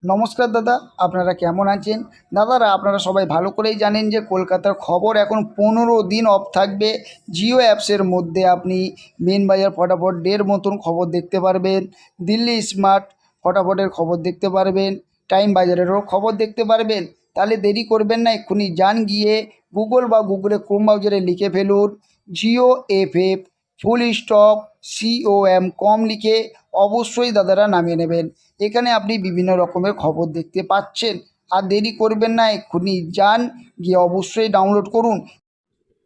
নমস্কার দাদা, আপনারা কেমন আছেন? দাদারা আপনারা সবাই ভালো করেই জানেন যে কলকাতার খবর এখন 15 দিন অফ থাকবে। জিও অ্যাপসের মধ্যে আপনি মেন বাজার ফটাফট ডের মতন খবর দেখতে পারবেন, দিল্লি স্মার্ট ফটাফটের খবর দেখতে পারবেন, টাইম বাজারেরও খবর দেখতে পারবেন। তাহলে দেরি করবেন না, এক্ষুনি যান গিয়ে গুগল বা গুগলে ক্রোম ব্রাউজারে লিখে ফেলুন Jio FF full stop COM কম লিখে অবশ্যই দাদারা নামিয়ে নেবেন। এখানে আপনি বিভিন্ন রকমের খবর দেখতে পাচ্ছেন। আর দেরি করবেন না, এক্ষুনি যান গিয়ে অবশ্যই ডাউনলোড করুন।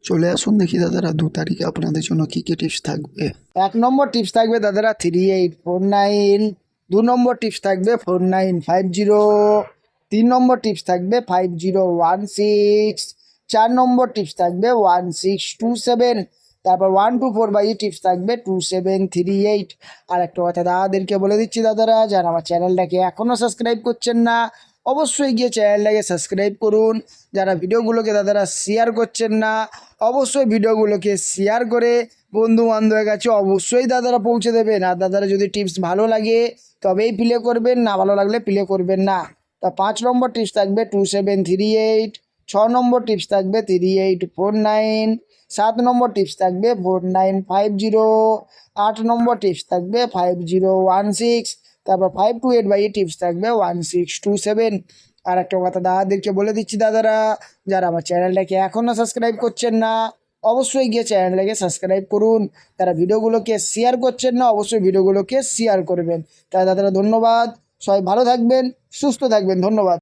চলে আসুন দেখি দাদারা 2 তারিখে আপনাদের জন্য কী কী টিপস থাকবে। 1 নম্বর টিপস থাকবে দাদারা 3849। 2 নম্বর টিপস থাকবে 4950। 3 নম্বর টিপস থাকবে 5016। 4 নম্বর টিপস থাকবে 1627। তারপর 124 বাই টিপস থাকবে 2738। আর একটা কথা দাদাদেরকে বলে দিচ্ছি দাদারা, যারা আমার চ্যানেলটাকে এখনও সাবস্ক্রাইব করছেন না অবশ্যই গিয়ে চ্যানেলটাকে সাবস্ক্রাইব করুন। যারা ভিডিওগুলোকে দাদারা শেয়ার করছেন না অবশ্যই ভিডিওগুলোকে শেয়ার করে বন্ধু বান্ধবের কাছে অবশ্যই দাদারা পৌঁছে দেবেন। আর দাদারা যদি টিপস ভালো লাগে তবেই প্লে করবেন, না ভালো লাগলে প্লে করবেন না। তা 5 নম্বর টিপস থাকবে 2738। 6 নম্বর টিপস থাকবে 3849। 7 নম্বর টিপস থাকবে 4950। 8 নম্বর টিপস থাকবে 5016। তারপর 528 বাই টিপস থাকবে 1627। আর একটা কথা দাদাদেরকে বলে দিচ্ছি দাদারা, যারা আমার চ্যানেলটাকে এখনও সাবস্ক্রাইব করছেন না অবশ্যই গিয়ে চ্যানেলটাকে সাবস্ক্রাইব করুন। যারা ভিডিওগুলোকে শেয়ার করছেন না অবশ্যই ভিডিওগুলোকে শেয়ার করবেন। তাই দাদারা ধন্যবাদ, সবাই ভালো থাকবেন, সুস্থ থাকবেন, ধন্যবাদ।